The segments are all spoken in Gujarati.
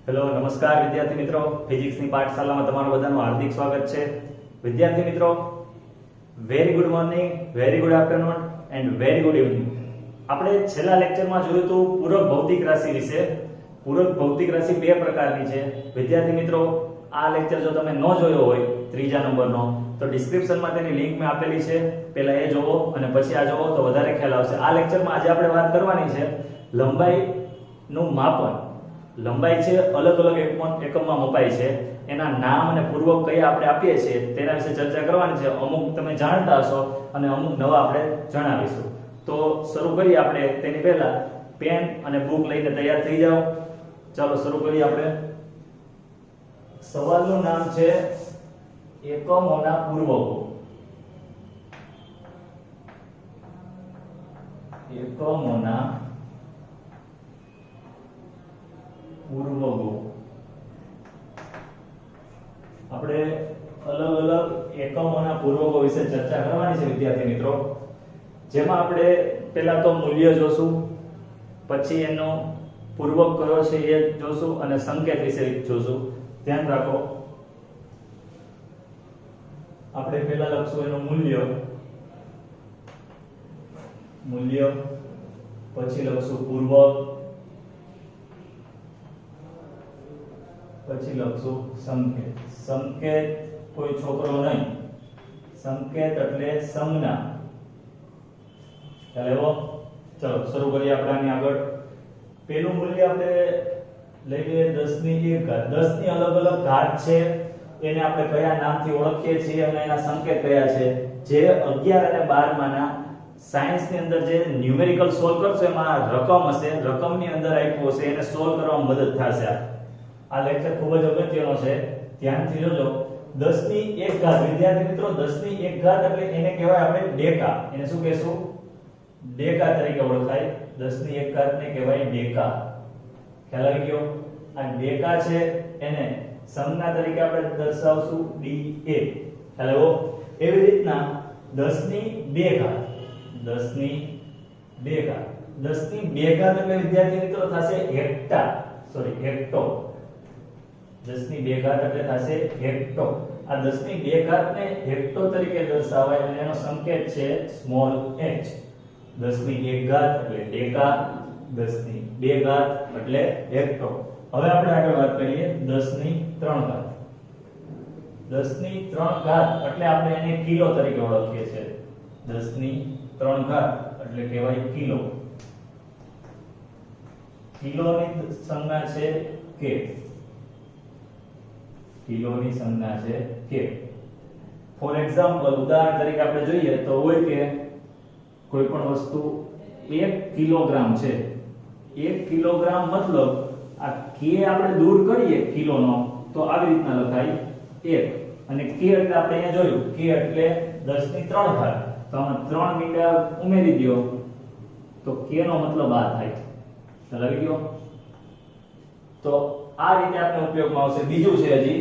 હેલો નમસ્કાર વિદ્યાર્થી મિત્રો, ફિઝિક્સની પાઠશાલામાં તમારું બધાનું હાર્દિક સ્વાગત છે. વિદ્યાર્થી મિત્રો, very good morning, very good afternoon and very good evening. આપણે છેલ્લા લેક્ચરમાં જોયું હતું પૂરક ભૌતિક રાશિ વિશે. પૂરક ભૌતિક રાશિ બે પ્રકારની છે. વિદ્યાર્થી મિત્રો, આ લેક્ચર જો તમે ન જોયો હોય ત્રીજા નંબરનો તો ડિસ્ક્રિપ્શનમાં તેની લિંક મેં આપેલી છે, પહેલા એ જોવો અને પછી આ જોવો તો વધારે ખ્યાલ આવશે. આ લેક્ચરમાં આજે આપણે વાત કરવાની છે લંબાઈનું માપન. લંબાઈ છે અલગ અલગ એકમમાં મપાય છે, એના નામ અને પૂર્વક કયા આપણે આપીએ છીએ તેના વિશે ચર્ચા કરવાની છે. અમુક તમે જાણતા હશો અને અમુક નવા આપણે જણાવીશું. તો શરૂ કરીએ આપણે. તેની પહેલા પેન અને બુક લઈને તૈયાર થઈ જાઓ. ચાલો શરૂ કરીએ આપણે. સવાલનું નામ છે એકમોના પૂર્વકો. એકમોના પૂર્વકો. આપણે અલગ અલગ એકમોના પૂર્વકો વિશે ચર્ચા કરવાની છે વિદ્યાર્થી મિત્રો. જેમાં આપણે પહેલા તો મૂલ્ય જોશું, પછી એનો પૂર્વક કયો છે એ જોશું અને સંકેત વિશે જોશું. ધ્યાન રાખો, આપણે પહેલા લખશું એનું મૂલ્ય, પછી લખશું પૂર્વક, પછી લખશું સંકેત. સંકેત કોઈ છોકરો નહીં, સંકેત એટલે સંજ્ઞા. ખ્યાલ આવ્યો? ચલો શરૂ કરીએ આપણે આની આગળ. પેલું મૂલ્ય આપણે લઈ લઈએ 10 ની 1 ઘાત. 10 ની અલગ અલગ ઘાત છે, એને આપણે કયા નામથી ઓળખીએ છીએ અને એના સંકેત કયા છે. જે 11 અને 12 માના સાયન્સ ની અંદર જે ન્યુમેરિકલ સોલ્વ કરશો એમાં રકમ હશે, રકમની અંદર આપ્યું હશે, એને સોલ્વ કરવામાં મદદ થશે. આ લેક્ચર ખૂબ જ અગત્યનો છે, ધ્યાનથી જોજો. 10 ની 1 ઘાત વિદ્યાર્થી મિત્રો, 10 ની 1 ઘાત એટલે એને કહેવાય આપણે ડેકા. એને શું કહેશું? ડેકા તરીકે ઓળખાય. 10 ની 1 ઘાત ને કહેવાય ડેકા. ખ્યાલ આવી ગયો? આ ડેકા છે એને સંજ્ઞા તરીકે આપણે દર્શાવશું DA. ખ્યાલ આવ્યો? એવી રીતના 10 ની 2 ઘાત, 10 ની 2 ઘાત, 10 ની 2 ઘાત એટલે વિદ્યાર્થી મિત્રો થશે હેક્ટા. Sorry, hecto. 10 ની 2 ઘાત એટલે થશે હેક્ટો. આ 10 ની 2 ઘાત ને હેક્ટો તરીકે દર્શાવાય અને એનો સંકેત છે સ્મોલ h. 10 ની 1 ઘાત એટલે ડેકા, 10 ની 2 ઘાત એટલે હેક્ટો. હવે આપણે આગળ વાત કરીએ 10 ની 3 ઘાત. 10 ની 3 ઘાત એટલે આપણે એને કિલો તરીકે ઓળખીએ છીએ. 10 ની 3 ઘાત એટલે કહેવાય કિલો. કિલોની સંજ્ઞા છે કે. કિલોની સંજ્ઞા છે કે. ફોર એક્ઝામ્પલ, ઉદાહરણ તરીકે આપણે જોઈએ તો હોય કે કોઈ પણ વસ્તુ 1 કિલોગ્રામ છે. 1 કિલોગ્રામ મતલબ આ કે આપણે દૂર કરીએ કિલોનો તો આવી રીતના લખાય 1. અને કે એટલે આપણે અહીંયા જોયું કે એટલે 10 ની 3 ઘાત. તો આમાં 3 મીંડા ઉમેરી દો તો કે નો મતલબ આ થાય. ચાલ આવી ગયો? તો આ રીતે આપણે ઉપયોગમાં આવશે. બીજું છે હજી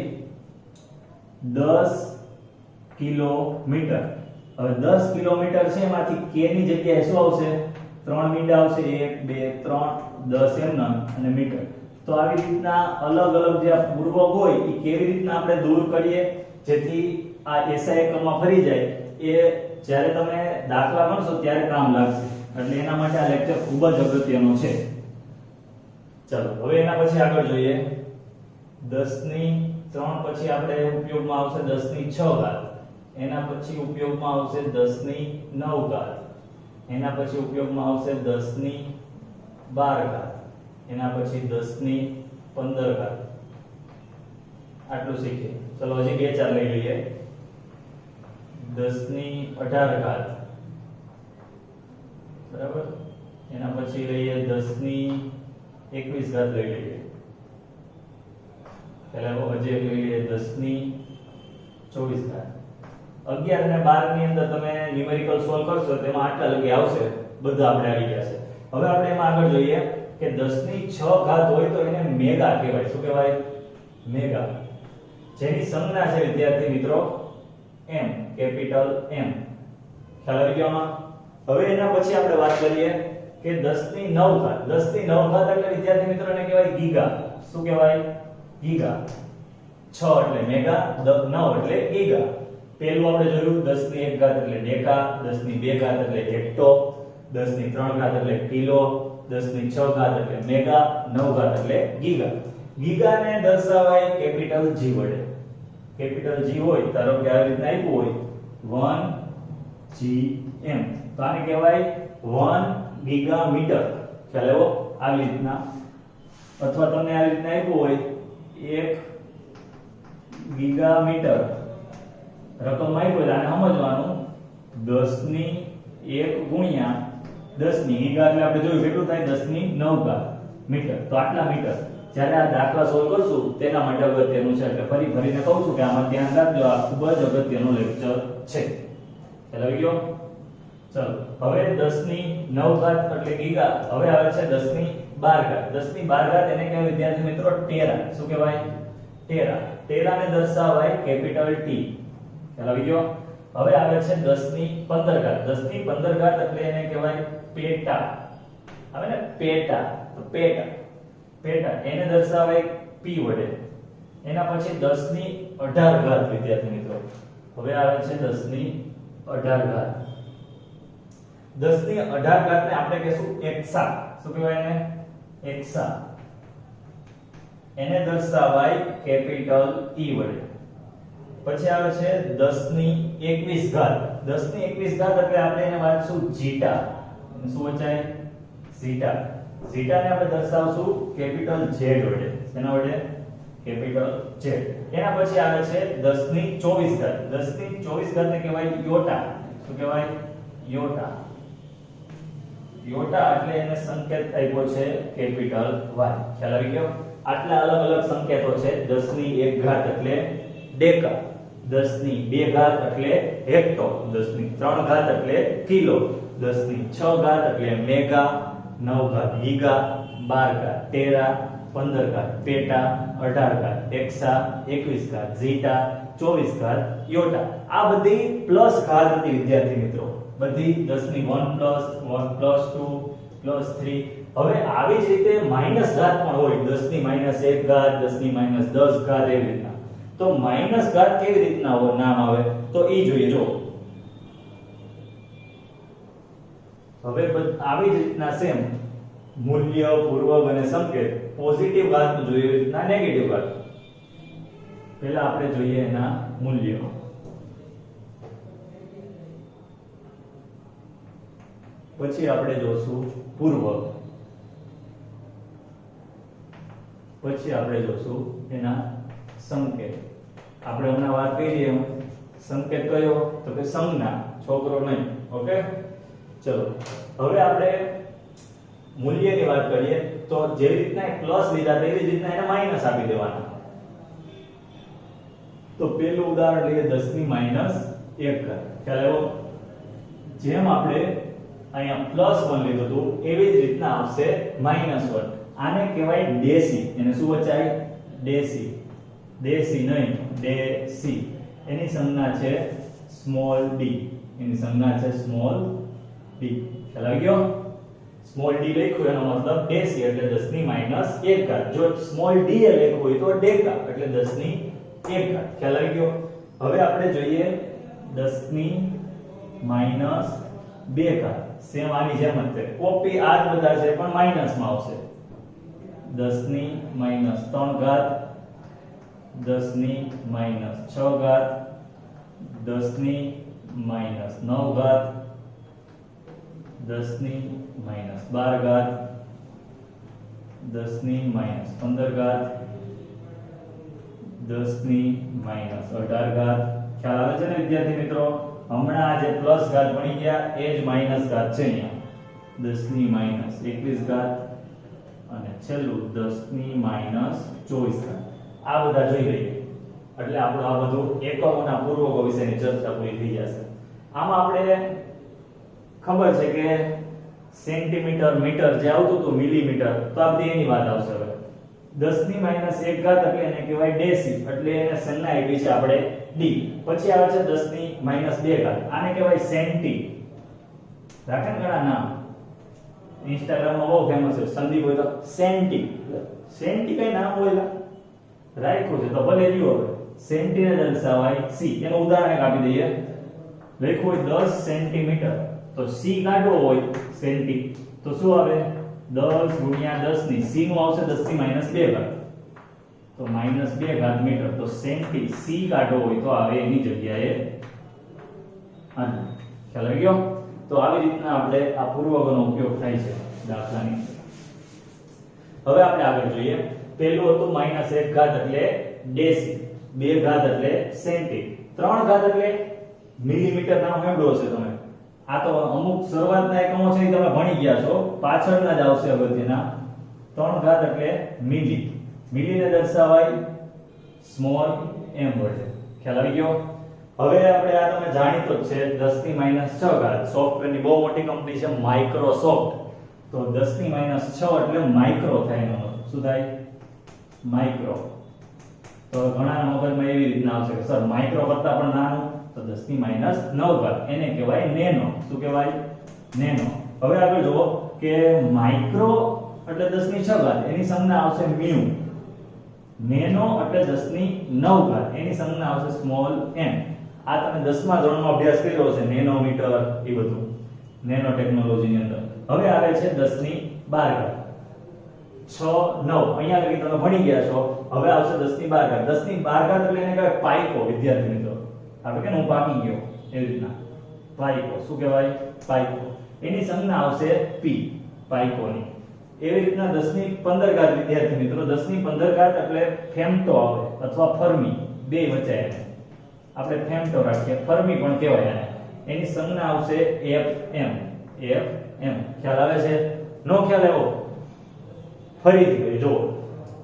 10 કિલોમીટર. હવે 10 કિલોમીટર છે, એમાંથી કે ની જગ્યાએ શું આવશે? 3 મીંડા આવશે. 1 2 3 10 એમ અને મીટર. તો આવી રીતના અલગ અલગ જે પૂર્વક હોય એ કેવી રીતના આપણે દૂર કરીએ જેથી આ SI એકમમાં ફરી જાય, એ જ્યારે તમે દાખલા ગણશો ત્યારે કામ લાગશે. એટલે એના માટે આ લેક્ચર ખૂબ જ અગત્યનો છે. ચાલો હવે એના પછી આગળ જોઈએ. 10 ની 3 પછી આપણે ઉપયોગમાં આવશે 10 ની 6 ઘાત. એના પછી ઉપયોગમાં આવશે 10 ની 9 ઘાત. એના પછી ઉપયોગમાં આવશે 10 ની 12 ઘાત. એના પછી 10 ની 15 ઘાત. આટલું શીખીએ. ચલો હજી 2-4 લઈ લઈએ. 10 ની 18 ઘાત. બરાબર? એના પછી લઈએ 10 ની 21 ઘાત લઈ લઈએ. પહેલા હજી લઈ લઈએ 10 ની 24 ઘાત. 11 અને 12 ની અંદર તમે ન્યુમેરિકલ સોલ્વ કરશો તેમાં આટલા લગી આવશે. બધા આપણે આવી ગયા છે. હવે આપણે એમાં આગળ જોઈએ કે 10 ની 6 ઘાત હોય તો એને મેગા કહેવાય. શું કહેવાય? મેગા. જેની સંજ્ઞા છે વિદ્યાર્થી મિત્રો m, કેપિટલ M. ખ્યાલ આવી ગયો આમાં? હવે એના પછી આપણે વાત કરીએ કે 10 ની 9 ઘાત. 10 ની 9 ઘાત એટલે વિદ્યાર્થી મિત્રો એને કહેવાય ગીગા. શું કહેવાય? ગીગા. 6 એટલે મેગા, 9 એટલે ગીગા. પેલું આપણે જોયું 10 ની 1 ઘાત એટલે ડેકા, 10 ની 2 ઘાત એટલે હેક્ટો, 10 ની 3 ઘાત એટલે કિલો, 10 ની 6 ઘાત એટલે મેગા, 9 ઘાત એટલે ગીગા. ગીગાને દર્શાવાય કેપિટલ G વડે. કેપિટલ G હોય, ધારો કે આવી રીતના આપ્યું હોય 1 GM, તો આને કહેવાય 1 ગીગા મીટર. ખ્યાલ આવ્યો? આવી રીતના, અથવા તમને આવી રીતના આપ્યું હોય 1 ગીગા મીટર રકમ આવી હોય, આને સમજવાનું 10 ની 1 ગુણ્યા 10 ની ગીગા એટલે આપણે જોયું કેટલું થાય 10 ની 9 ઘાત મીટર. તો આટલા મીટર. જ્યારે આ દાખલા સોલ્વ કરશું તેના માટે અગત્યનું છે, એટલે ફરીને કહું છું કે આમાં ધ્યાન રાખજો, આ ખૂબ જ અગત્યનું લેક્ચર છે. ચાલો આવી ગયો. ચલો હવે 10 ની 9 ઘાત એટલે ગીગા. હવે આવે છે 10 ની 12 ઘાત. 10 ની 12 ઘાત એને કહેવાય વિદ્યાર્થી મિત્રો ટેરા. શું કહેવાય? ટેરા. ટેરાને દર્શાવાય કેપિટલ T. ચાલો આવી ગયો. હવે આવે છે 10 ની 15 ઘાત. 10 ની 15 ઘાત એટલે એને કહેવાય પેટા. આવે ને પેટા, તો પેટા. પેટા એને દર્શાવાય P વડે. એના પછી 10 ની 18 ઘાત વિદ્યાર્થી મિત્રો. હવે આવે છે 10 ની 18 ઘાત. 10 ની 18 ઘાતને આપણે કહેશું એક્સા. શું કહેવાય એને? એક્સા. એને દર્શાવાય કેપિટલ E વડે. પછી આવે છે 10 ની 21 ઘાત. 10 ની 21 ઘાત એટલે આપણે એને વાંચશું જીટા. શું વચાય? જીટા. જીટાને આપણે દર્શાવશું કેપિટલ Z વડે. એના વડે? Capital Z. એના પછી આવે છે 10 ની 24 ઘાત. 10 ની 24 ઘાતને કહેવાય યોટા. શું કહેવાય? યોટા. યોટા એટલે એને સંકેત આપ્યો છે કેપિટલ Y. ખ્યાલ આવી ગયો? આટલા અલગ અલગ સંકેતો છે. 10 ની 1 ઘાત એટલે ડેકા, 10 ની 2 ઘાત એટલે હેક્ટો, 10 ની 3 ઘાત એટલે કિલો, 10 ની 6 ઘાત એટલે મેગા, 9 ઘાત ગીગા, 12 ઘાત ટેરા, 15 ઘાત પેટા, 18 ઘાત એક્સા, 21 ઘાત ઝીટા, 24 ઘાત યોટા. આ બધી પ્લસ ઘાત હતી વિદ્યાર્થી મિત્રો. બધી 10 ની 1 પ્લસ 1 પ્લસ 2 પ્લસ 3. હવે આવી જ રીતે માઈનસ ઘાત પણ હોય. 10 ની -1 ઘાત, 10 ની -10 ઘાત એવી રીતના. તો માઈનસ ઘાત કેવી રીતના નામ આવે તો ઈ જોઈએ. જો હવે આવી જ રીતના સેમ મૂલ્ય, પૂર્વક અને સંકેત. પોઝિટિવ ઘાત જોઈએ રીતના નેગેટિવ ઘાત. પહેલા આપણે જોઈએ એના મૂલ્યો. પછી આપણે જોશું પૂર્વક. પછી આપણે જોશું એના સંકેત. આપણે હમણાં વાત કરી એમ સંકેત કયો તો કે સંજ્ઞા, છોકરો નહીં. ઓકે, ચલો હવે આપણે મૂલ્યની વાત કરીએ તો જેવી રીતના પ્લસ લીધા તેવી જ રીતના એને માઈનસ આપી દેવાના. તો પહેલું ઉદાહરણ લઈએ 10 ની -1 ઘાત. ખ્યાલ આવ્યો? જેમ આપણે અહીંયા +1 લીધું હતું એવી જ રીતના આવશે -1. આને કહેવાય ડેસી. એને શું વચાય? ડેસી. દેશી નહીં, ડેસી. એની સંજ્ઞા છે સ્મોલ ડી. એની સંજ્ઞા છે સ્મોલ ડી. ખ્યાલ આવી ગયો? સ્મોલ ડી લખ્યું એનો મતલબ ડેસી એટલે 10 ની -1 ઘાત. જો સ્મોલ ડી એ લખ્યું હોય તો ડેકા એટલે 10 ની 1 ઘાત. ખ્યાલ આવી ગયો? હવે આપણે જોઈએ 10 ની -2 ઘાત. સેમ આની જેમ જ છે. કોપી આ જ બધા છે પણ માઈનસમાં આવશે. 10 ની -3 ઘાત, 10 ની -6 ઘાત, 10 ની -9 ઘાત, 10 ની -12 ઘાત, 10 ની -15 ઘાત, 10 ની -18 ઘાત. ખ્યાલ આવે છે ને વિદ્યાર્થી મિત્રો? હમણાં આ જે પ્લસ ઘાત બની ગયા એ જ માઈનસ ઘાત છે અહીંયા. 10 ની -21 ઘાત અને છેલ્લું 10 ની -24 ઘાત. આ બધા જોઈ લઈએ એટલે આપણું આ બધું એકમોના પૂર્વકો વિશેની ચર્ચા પૂરી થઈ જશે. આમાં આપણે ખબર છે કે સેન્ટીમીટર, મીટર જે આવતું હતું મિલીમીટર, તો આ બધી એની વાત આવશે. હવે 10 ની -1 ઘાત એટલે એને કહેવાય ડેસી એટલે એને સંજ્ઞા આપી છે આપણે ડી. પછી આવે છે 10 ની -2 ઘાત. આને કહેવાય સેન્ટી. રાખે ઘણા નામ. इंस्टाग्राम में बहुत फेमस है संदीप હોય તો સેન્ટી સેન્ટી કઈ નામ હોય રાખ્યું છે તો ભલે રહ્યો હવે સેન્ટી ને દર્શાવાય સી એનું ઉદાહરણ એક આપી દઈએ લખ્યું હોય 10 સેન્ટીમીટર તો સી કાઢવો હોય સેન્ટી તો શું આવે 10 ગુણ્યા 10 ની સી નું આવશે 10 થી -2 ઘાત તો -2 ઘાત મીટર તો સેન્ટી સી કાઢવો હોય તો આવે એની જગ્યાએ અને ખ્યાલ આવી ગયો તો આવી રીતના આપણે આ પૂર્વગનો ઉપયોગ થાય છે દાખલાની હવે આપણે આગળ જોઈએ પહેલું હતું -1 ઘાત એટલે ડેસી 2 ઘાત એટલે સેન્ટી 3 ઘાત એટલે મિલીમીટર નામ સાંભળ્યું હશે તમે આ તો અમુક શરૂઆતના એકમો છે એ તમે ભણી ગયા છો પાછળના જ આવશે અગત્યના 3 ઘાત એટલે મિલી મિલીને દર્શાવાય સ્મોલ m વડે ખ્યાલ આવી ગયો હવે આપણે આ તમે જાણીતો જ છે 10 ની -6 ઘાત સોફ્ટવેરની બહુ મોટી કંપની છે માઇક્રોસોફ્ટ તો 10 ની -6 એટલે માઇક્રો થાય એનો શું થાય માઇક્રો તો ઘણા મગજમાં એવી રીતના આવશે કે સર માઇક્રો કરતા પણ નાનું તો 10 ની -9 ઘાત એને કહેવાય નેનો શું કહેવાય નેનો હવે આગળ જુઓ કે માઇક્રો એટલે 10 ની 6 ઘાત એની સંજ્ઞા આવશે મ્યુ નેનો એટલે 10 ની 9 ઘાત એની સંજ્ઞા આવશે સ્મોલ m આ તમે 10મા ધોરણમાં અભ્યાસ કર્યો છે નેનોમીટર એ બધું નેનો ટેકનોલોજીની અંદર હવે આવે છે 10 ની 12 ઘાત 6 9 અહીંયા લગી તમે ભણી ગયા છો હવે આવશે 10 ની 12 ઘાત 10 ની 12 ઘાત એટલે એને કહેવાય પાઇકો વિદ્યાર્થી મિત્રો આપણે કે હું પાકી ગયો એવી રીતના પાઇકો શું કહેવાય પાઇકો એની સંજ્ઞા આવશે p પાઇકોની એવી રીતના 10 ની 15 ઘાત વિદ્યાર્થી મિત્રો 10 ની 15 ઘાત એટલે ફેમ્ટો આવે અથવા ફર્મી બે વચ્ચે આપણે ફેમ્ટો રાખીએ ફર્મી પણ કહેવાય આને એની સંજ્ઞા આવશે fm fm ખ્યાલ આવે છે નો ખ્યાલ આવ્યો ફરીથી કરી જો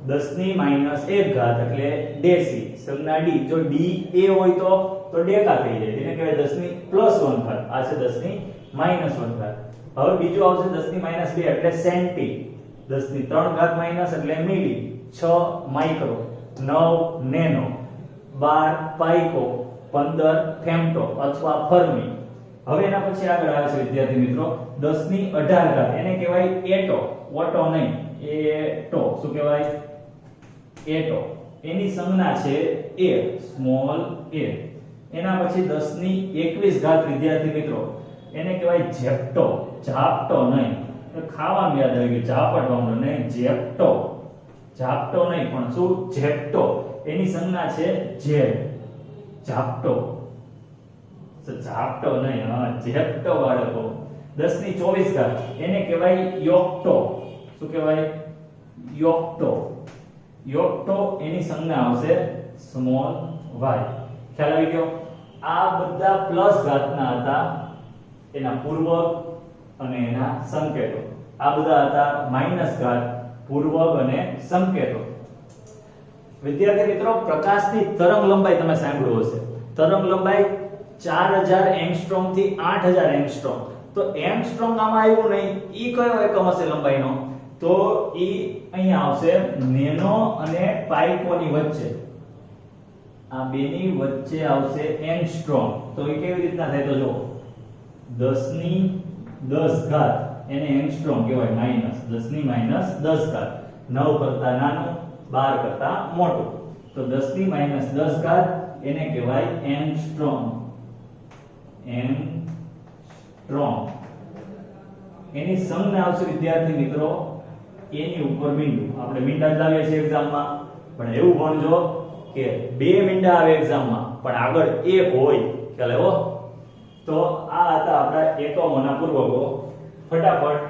10 ની -1 ઘાત એટલે ડેસી સંજ્ઞા d જો d a હોય તો ડેકા થઈ જાય એને કહેવાય 10 ની +1 ઘાત આ છે 10 ની -1 ઘાત હવે બીજું આવશે 10 ની -2 એટલે સેન્ટી 10 ની 3 ઘાત માઈનસ એટલે મિલી 6 માઇક્રો 9 નેનો 12 પાઇકો 15 ફેમ્ટો અથવા ફર્મી હવે એના પછી આગળ આવે છે વિદ્યાર્થી મિત્રો 10 ની 18 ઘાત એને કહેવાય એટો ઓટો નહીં એટો શું કહેવાય એટો એની સંજ્ઞા છે a સ્મોલ a એના પછી 10 ની 21 ઘાત વિદ્યાર્થી મિત્રો એને કહેવાય ઝેપ્ટો ઝાપટો નહીં ખાવાનું યાદ આવી ગયું ઝાપટવાનું નહીં ઝેપ્ટો ઝાપટો નહીં પણ શું ઝેપ્ટો એની સંજ્ઞા છે ઝેડ ઝાપટો ઝાપટો નહીં હા ઝેપ્ટો બાળકો 10 ની 24 ઘાત એને કહેવાય યોક્ટો શું કહેવાય યોક્ટો યોક્ટો એની સંજ્ઞા આવશે સ્મોલ y ખ્યાલ આવી ગયો આ બધા પ્લસ ઘાતના હતા એના પૂર્વક અને એના સંકેતો આ બધા હતા માઈનસ ઘાત પૂર્વક અને સંકેતો વિદ્યાર્થી મિત્રો પ્રકાશની તરંગ લંબાઈ તમે સાંભળ્યું હશે તરંગ લંબાઈ 4000 એંગસ્ટ્રોમ થી 8000 એંગસ્ટ્રોમ તો એંગસ્ટ્રોમ આમાં આવ્યું નહીં ઈ કયો એકમ હશે લંબાઈનો તો ઈ અહીંયા આવશે નેનો અને પાઇકોની વચ્ચે આ બેની વચ્ચે આવશે એંગસ્ટ્રોમ તો એ કેવી રીતના થાય તો જો 10 ની 10 ઘાત એને એંગસ્ટ્રોમ કહેવાય માઈનસ 10 ની -10 ઘાત 9 કરતા નાનું 12 કરતા મોટું તો 10 ની -10 ઘાત એને કહેવાય એંગસ્ટ્રોમ એંગસ્ટ્રોમ એની સંજ્ઞા આવશે વિદ્યાર્થી મિત્રો એની ઉપર બિંદુ આપણે મીંડા જ લાવીએ છીએ એક્ઝામમાં પણ એવું ભણજો કે બે મીંડા આવે એક્ઝામમાં પણ આગળ એક હોય ખ્યાલ આવ્યો તો આ હતા આપણા એકમોના પૂર્વકો ફટાફટ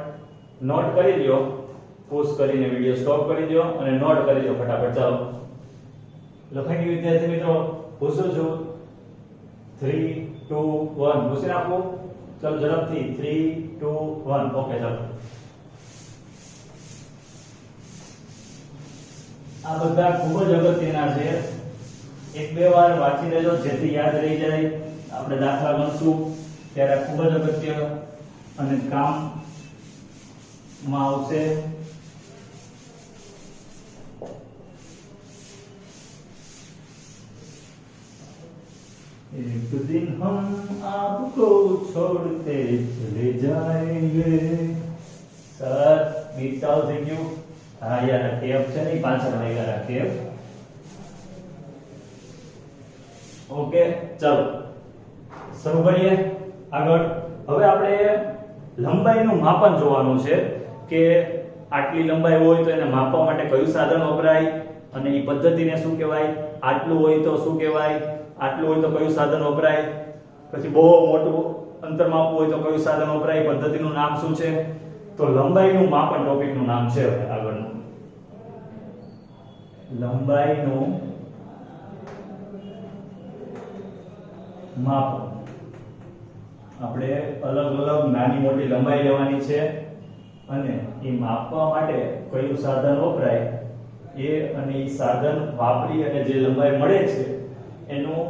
નોટ કરી લ્યો પોઝ કરીને વિડિયો સ્ટોપ કરી દો અને નોટ કરી દો ફટાફટ ચાલો લખાઈ ગયું વિદ્યાર્થી મિત્રો પૂછું છું 3 2 1 પૂછી નાખો ચાલો ઝડપથી 3 2 1 ઓકે ચાલો આ બધા ખૂબ જ અગત્યના છે એક બે વાર વાંચી લેજો જેથી યાદ રહી જાય આપણે દાખલા ગણશું ત્યારે ખૂબ જ અગત્ય અને કામ માં આવશે एक दिन हम आपको छोड़ते चले जाएंगे સર બીટ ચાલુ થઈ ગયું. હા યાર ટેપ છે ને પાછળ રહી ગયા ટેપ. ઓકે ચાલો શરૂ કરીએ આગળ. હવે આપણે લંબાઈનું માપન જોવાનું છે કે આટલી લંબાઈ હોય તો એને માપવા માટે કયું સાધન વપરાય અને એ પદ્ધતિને શું કહેવાય, આટલું હોય તો શું કહેવાય, આટલું હોય તો કયું સાધન વપરાય, પછી બહુ મોટું અંતર માપવું હોય તો કયું સાધન વપરાય, પદ્ધતિનું નામ શું છે. તો લંબાઈનું માપન ટોપિકનું નામ છે હવે આગળનું. લંબાઈનું માપન. આપણે અલગ અલગ નાની મોટી લંબાઈ લેવાની છે અને એ માપવા માટે કયું સાધન વપરાય એ અને એ સાધન વાપરી અને જે લંબાઈ મળે છે એનું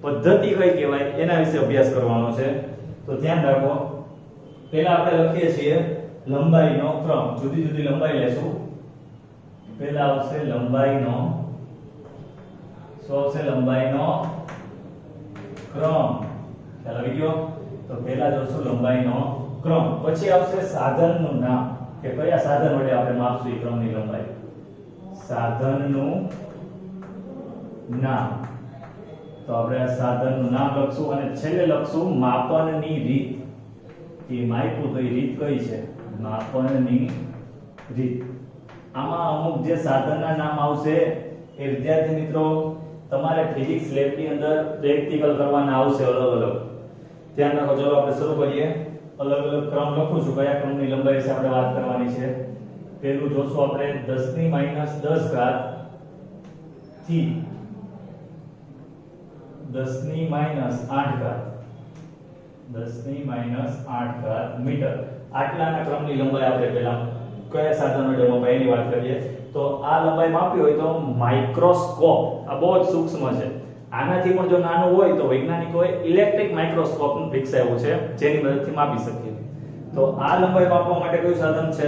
પદ્ધતિ કઈ કહેવાય એના વિશે અભ્યાસ કરવાનો છે. તો ધ્યાન રાખો. પહેલા આપણે લખીએ છીએ લંબાઈનો ક્રમ. જુદી જુદી લંબાઈ લેશું. પહેલા આવશે લંબાઈનો લંબાઈનો ક્રમ. ખ્યાલ આવી ગયો. તો પહેલા જોશું લંબાઈનો ક્રમ, પછી આવશે સાધનનું નામ કે કયા સાધન વડે આપણે માપશું એ ક્રમની લંબાઈ. સાધનનું નામ. તો આપણે આ સાધનનું નામ લખશું અને છેલ્લે લખશું માપનની રીત. એ માપ્યું તો એ રીત કઈ છે, માપનની રીત. આમાં અમુક જે સાધનના નામ આવશે એ વિદ્યાર્થી મિત્રો તમારે ફિઝિક્સ લેબની અંદર પ્રેક્ટિકલ કરવાના આવશે અલગ અલગ. ધ્યાન રાખો. ચલો આપણે શરૂ કરીએ. અલગ અલગ ક્રમ લખું છું કયા ક્રમની લંબાઈ વિશે આપણે વાત કરવાની છે. પહેલું જોશું આપણે 10 ની -10 ઘાત થી 10 ની -8 ઘાત 10 ની -8 ઘાત મીટર. આટલાના ક્રમની લંબાઈ આપણે પહેલા કયા સાધન વડે મપાય એની વાત કરીએ. તો આ લંબાઈ માપી હોય તો માઇક્રોસ્કોપ, આ બહુ જ સૂક્ષ્મ છે. આનાથી પણ જો નાનું હોય તો વૈજ્ઞાનિકોએ ઇલેક્ટ્રિક માઇક્રોસ્કોપનું વિકસાવ્યું છે જેની મદદથી માપી શકીએ. તો આ લંબાઈ માપવા માટે કયું સાધન છે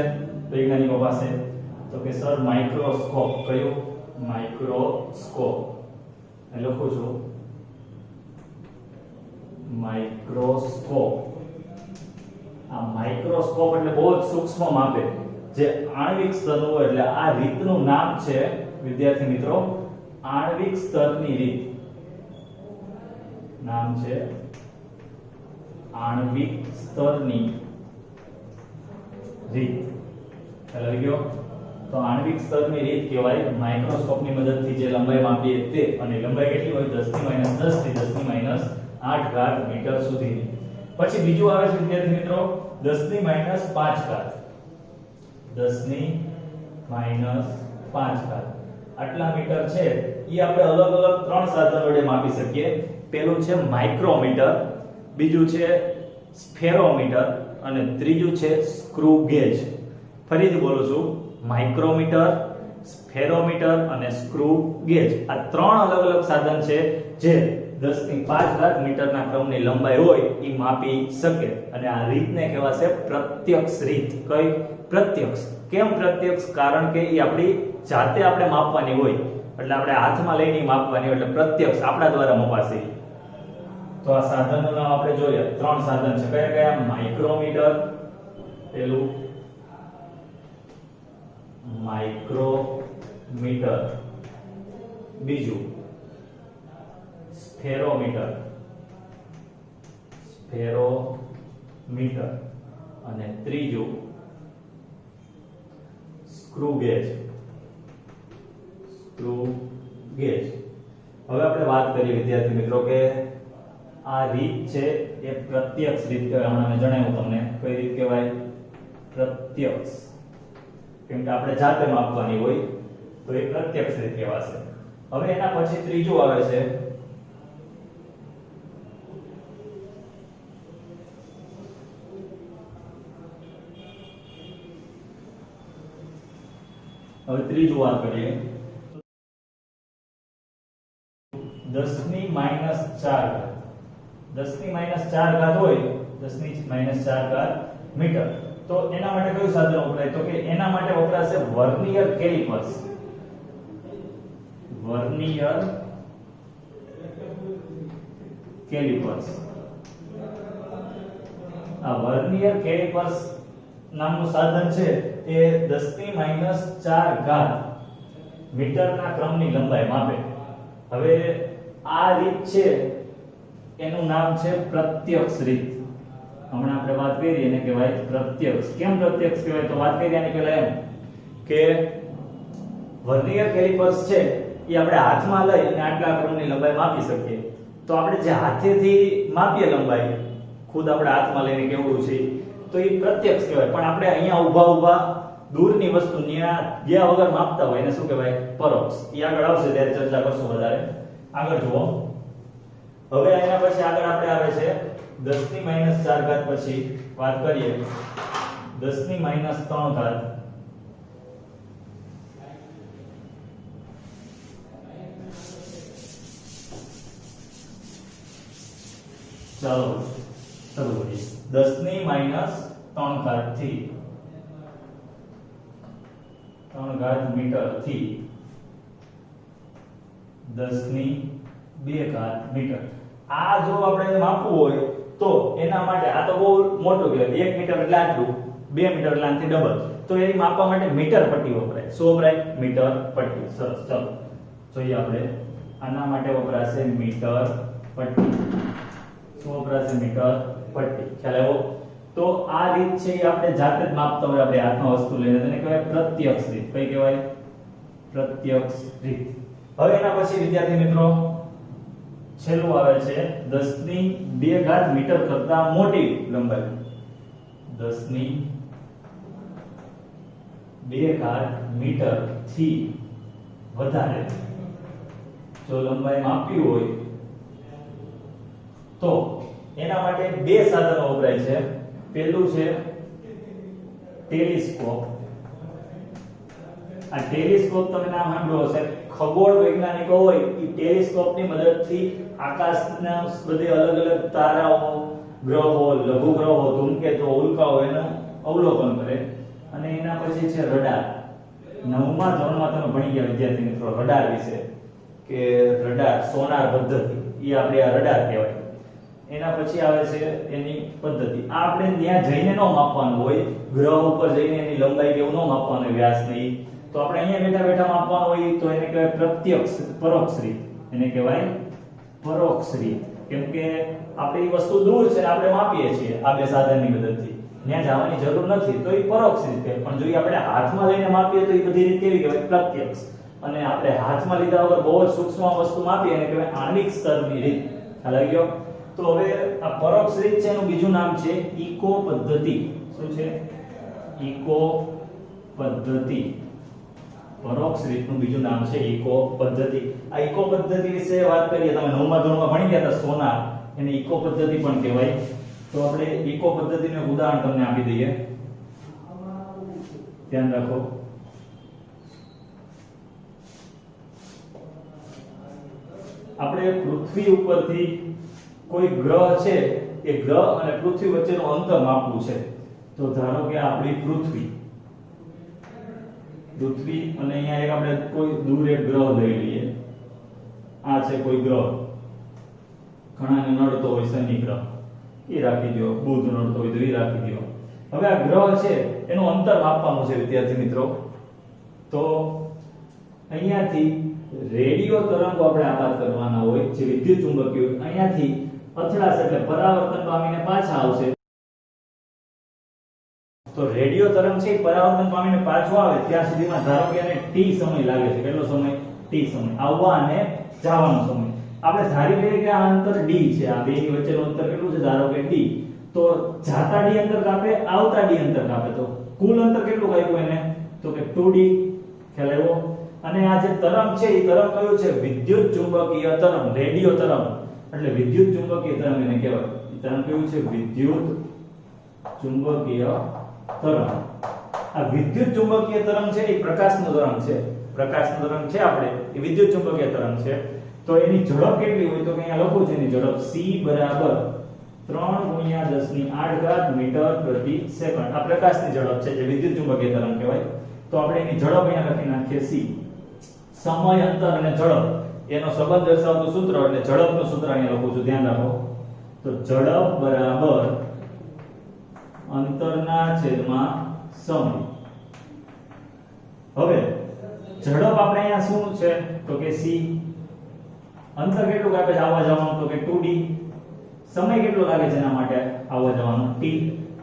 વૈજ્ઞાનિકો પાસે? તો કે સર માઇક્રોસ્કોપ. કયું? માઇક્રોસ્કોપ. અહીં લખું છું માઇક્રોસ્કોપ. આ માઇક્રોસ્કોપ એટલે બહુ જ સૂક્ષ્મ માપે જે આણ્વિક સ્તરનું હોય. એટલે આ રીતનું નામ છે વિદ્યાર્થી મિત્રો આણ્વિક સ્તરની રીત. નામ છે આણ્વિક સ્તરની રીત. ખ્યાલ આવી ગયો. તો આણ્વિક સ્તરની રીત કહેવાય માઇક્રોસ્કોપની મદદથી જે લંબાઈ માપીએ તે. અને લંબાઈ કેટલી હોય? 10 ની -10 થી 10 ની -8 ઘાત મીટર સુધીની. પછી બીજું આવે છે વિદ્યાર્થી મિત્રો 10 ની -5 ઘાત. 10 ની -5 ઘાત. આટલા મીટર છે એ આપણે અલગ અલગ ત્રણ સાધન વડે માપી શકીએ. પહેલું છે માઇક્રોમીટર, બીજું છે સ્ફેરોમીટર અને ત્રીજું છે સ્ક્રૂ ગેજ. ફરીથી બોલું છું, માઇક્રોમીટર, સ્ફેરોમીટર અને સ્ક્રૂ ગેજ. આ ત્રણ અલગ અલગ સાધન છે જે 10 ની 5 ઘાત મીટરના ક્રમની લંબાઈ હોય એ માપી શકે. અને આ રીતને કહેવાશે પ્રત્યક્ષ રીત. કઈ? પ્રત્યક્ષ. કેમ પ્રત્યક્ષ? કારણ કે એ આપણી જાતે આપણે માપવાની હોય, એટલે આપણે હાથમાં લઈને માપવાની હોય, એટલે પ્રત્યક્ષ આપણા દ્વારા મપાશે. તો આ સાધનનું નામ આપણે જોઈએ. ત્રણ સાધન છે. કયા કયા? માઇક્રોમીટર, પેલું માઇક્રોમીટર, બીજું સ્ફેરોમીટર અને ત્રીજું સ્ક્રૂ ગેજ. હવે આપણે વાત કરીએ વિદ્યાર્થી મિત્રો કે આ રીત છે એ પ્રત્યક્ષ રીત કહેવાય. હમણાં મેં જણાવ્યું તમને કઈ રીત કહેવાય? પ્રત્યક્ષ. કેમ કે આપણે જાતે માપવાની હોય તો એ પ્રત્યક્ષ રીત કહેવાશે. હવે એના પછી ત્રીજું આવે છે વાત કરીએ 10 ની -4 ઘાત. 10 ની -4 ઘાત હોય, 10 ની -4 ઘાત મીટર. તો એના માટે કયું સાધન વપરાય? તો કે એના માટે વપરાશે વર્નિયર કેલિપર્સ. આ વર્નિયર કેલિપર્સ નામનું સાધન છે એ 10 ની -4 ઘાત મીટરના ક્રમની લંબાઈ માપે. હવે આ રીત છે એનું નામ છે પ્રત્યક્ષ રીત. હમણાં આપણે વાત કરી એને કહેવાય પ્રત્યક્ષ. કેમ પ્રત્યક્ષ કહેવાય? તો વાત કરી આની પહેલા એમ કે વર્નિયર કેલિપર્સ છે એ આપણે હાથમાં લઈ અને આટલા ક્રમની લંબાઈ માપી શકીએ. તો આપણે જે હાથેથી માપીએ લંબાઈ ખુદ આપણે હાથમાં લઈને કેવડું છે તો એ પ્રત્યક્ષ કહેવાય. પણ આપણે અહીંયા ઊભા ઊભા દૂરની વસ્તુ ત્યાં ગયા વગર માપતા હોય એને શું કહેવાય? પરોક્ષ. એ આગળ આવશે ત્યારે ચર્ચા કરશું વધારે. આગળ જુઓ. હવે એના પછી આગળ આપણે આવે છે 10 ની -4 ઘાત પછી વાત કરીએ 10 ની -3 ઘાત. ચાલો શરૂ કરીએ. 10 ની -3 ઘાત થી 3 ઘાત મીટર થી 10 ની 2 ઘાત મીટર. આ જો આપણે માપવું હોય તો એના માટે આ તો બહુ મોટું કહેવાય. 1 મીટર એટલે આટલું, 2 મીટર એટલે આનાથી ડબલ. તો એ માપવા માટે મીટર પટ્ટી વપરાય. શું વપરાય? મીટર પટ્ટી. સરસ. ચાલો જોઈએ આપણે. આના માટે વપરાશે મીટર પટ્ટી. શું વપરાશે? મીટર પટ્ટી. ખ્યાલ આવ્યો? તો આ રીત છે એ આપણે જાતે જ માપતા હોય આપણે હાથમાં વસ્તુ લઈને તેને કહેવાય પ્રત્યક્ષ રીત. કઈ કહેવાય? પ્રત્યક્ષ રીત. હવે એના પછી વિદ્યાર્થી મિત્રો છેલ્લું આવે છે 10 ની 2 ઘાત મીટર કરતા મોટી લંબાઈ. 10 ની 2 ઘાત મીટર થી વધારે જો લંબાઈ માપવી હોય તો એના માટે બે સાધનો વપરાય છે. પહેલું છે ટેલિસ્કોપ. આ ટેલિસ્કોપ તમે નામ સાંભળ્યું હશે. ખગોળ વૈજ્ઞાનિકો હોય એ ટેલિસ્કોપની મદદથી આકાશના બધે અલગ અલગ તારાઓ, ગ્રહો, લઘુ ગ્રહો, ધૂમકેતુઓ, ઉલ્કાઓ એનું અવલોકન કરે. અને એના પછી છે રડાર. 9મા ધોરણમાં તમે ભણી ગયા વિદ્યાર્થી મિત્રો રડાર વિશે કે રડાર સોનાર પદ્ધતિ. એ આપણે આ રડાર કહેવાય. એના પછી આવે છે એની પદ્ધતિ. આ આપણે ત્યાં જઈને ન માપવાનું હોય, ગ્રહ ઉપર જઈને એની લંબાઈ કેવું ન માપવાનું, વ્યાસ નહીં. તો આપણે અહીંયા બેઠા બેઠા માપવાનું હોય તો એને કહેવાય પ્રત્યક્ષ પરોક્ષ રીત. એને કહેવાય પરોક્ષ રીત. કેમ કે આપણે એ વસ્તુ દૂર છે ને આપણે માપીએ છીએ આ બે સાધનની મદદથી. ત્યાં જવાની જરૂર નથી તો એ પરોક્ષ રીત કહેવાય. પણ જો આપણે હાથમાં લઈને માપીએ તો એ બધી રીત કેવી કહેવાય? પ્રત્યક્ષ. અને આપણે હાથમાં લીધા વગર બહુ જ સૂક્ષ્મ વસ્તુ માપીએ એને કહેવાય આણ્વિક સ્તરની રીત. ખ્યાલ આવી ગયો? તો હવે આ પરોક્ષ રીત છે એનું બીજું નામ છે ઇકો પદ્ધતિ. શું છે? ઇકો પદ્ધતિ. પરોક્ષ રીતનું બીજું નામ છે ઇકો પદ્ધતિ. આ ઇકો પદ્ધતિ વિશે વાત કરીએ. તમે 9મા ધોરણમાં ભણી ગયા હતા સોનાર. એને ઇકો પદ્ધતિ પણ કહેવાય. તો આપણે ઇકો પદ્ધતિનું એક ઉદાહરણ તમને આપી દઈએ. ધ્યાન રાખો. આપણે પૃથ્વી ઉપરથી કોઈ ગ્રહ છે એ ગ્રહ અને પૃથ્વી વચ્ચેનું અંતર માપવું છે. તો ધારો કે આપણી પૃથ્વી અને અહીંયા એક આપણે કોઈ દૂર એક ગ્રહ લઈ લઈએ. આ છે કોઈ ગ્રહ. ઘણાને નડતો હોય શનિ ગ્રહ, એ રાખી દો. બુધ નડતો હોય તો એ રાખી દો. હવે આ ગ્રહ છે એનું અંતર માપવાનું છે વિદ્યાર્થી મિત્રો. તો અહીંયાથી રેડિયો તરંગો આપણે આપાત કરવાના હોય જે વિદ્યુત ચુંબકીય અહીંયાથી અથડાશે એટલે પરાવર્તન પામીને પાછા આવશે. તો રેડિયો તરંગ છે પરાવર્તન પામીને પાછો આવે ત્યાં સુધીમાં ધારો કે એને t સમય લાગે છે. કેટલો સમય? t સમય. આવવા અને જવાનો સમય. આપણે ધારી લઈએ કે આ અંતર d છે. આ બેની વચ્ચેનું અંતર કેટલું છે? ધારો કે d. તો જાતા d અંતર કાપે, આવતા d અંતર કાપે. તો કુલ અંતર કેટલું કાપ્યું એને? તો કે 2d. ખ્યાલ આવ્યો? અને આ જે તરંગ છે એ તરંગ કયું છે? વિદ્યુત ચુંબકીય તરંગ, રેડિયો તરંગ. એટલે વિદ્યુત ચુંબકીય તરંગ એને કહેવાય. તરંગ કયું છે? વિદ્યુત ચુંબકીય તરંગ. આ વિદ્યુત ચુંબકીય તરંગ છે એ પ્રકાશનો તરંગ છે. પ્રકાશનો તરંગ છે આપણે એ વિદ્યુત ચુંબકીય તરંગ છે. તો એની ઝડપ કેટલી હોય? તો કે અહીંયા લખું છે એની ઝડપ c બરાબર 3 × 10⁸ મીટર પ્રતિ સેકન્ડ. આ પ્રકાશની ઝડપ છે જે વિદ્યુત ચુંબકીય તરંગ કહેવાય. તો આપણે એની ઝડપ અહીંયા લખી નાખીએ c. સમય, અંતર અને ઝડપ એનો સંબંધ દર્શાવતું સૂત્ર એટલે ઝડપનું સૂત્ર અહીંયા લખું છું. ધ્યાન રાખો. તો ઝડપ બરાબર અંતરના છેદમાં સમય. હવે ઝડપ આપણે અહીંયા શું છે તો કે c, અંતર કેટલું કાપે છે આવવા જવાનું તો કે 2d, સમય કેટલો લાગે છે એના માટે આવવા જવાનો t.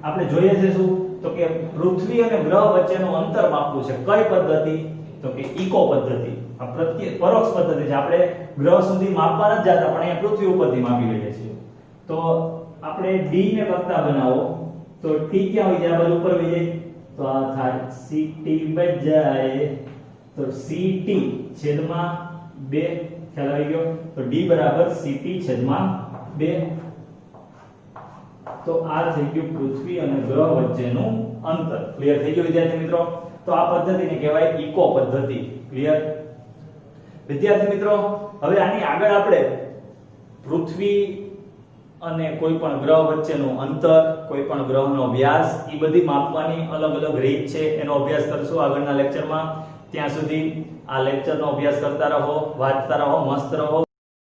આપણે જોઈએ છે શું તો કે પૃથ્વી અને ગ્રહ વચ્ચેનું અંતર માપવું છે. કઈ પદ્ધતિ તો કે ઇકો પદ્ધતિ. આ પરોક્ષ પદ્ધતિ છે. આપણે ગ્રહ સુધી માપવા નથી જતા પણ અહીંયા પૃથ્વી ઉપરથી માપી લઈએ છીએ. તો આપણે d ને કરતા બનાવો તો t ક્યાં હોય જાય, આ બાજુ ઉપર વહી જાય તો આ થાય ct બજાય તો ct છેદમાં 2. ખ્યાલ આવી ગયો? તો d બરાબર ct છેદમાં 2. તો આ થઈ ગયું પૃથ્વી અને ગ્રહ વચ્ચેનું અંતર. ક્લિયર થઈ ગયું વિદ્યાર્થી મિત્રો? તો આ પદ્ધતિને કહેવાય ઇકો પદ્ધતિ. ક્લિયર વિદ્યાર્થી મિત્રો? હવે આની આગળ આપણે પૃથ્વી અને કોઈ પણ ગ્રહ વચ્ચેનું અંતર, કોઈ પણ ગ્રહનો વ્યાસ, એ બધી માપવાની અલગ અલગ રીત છે, એનો અભ્યાસ કરશું આગળના લેક્ચરમાં. ત્યાં સુધી આ લેક્ચરનો અભ્યાસ કરતા રહો, વાંચતા રહો, મસ્ત રહો.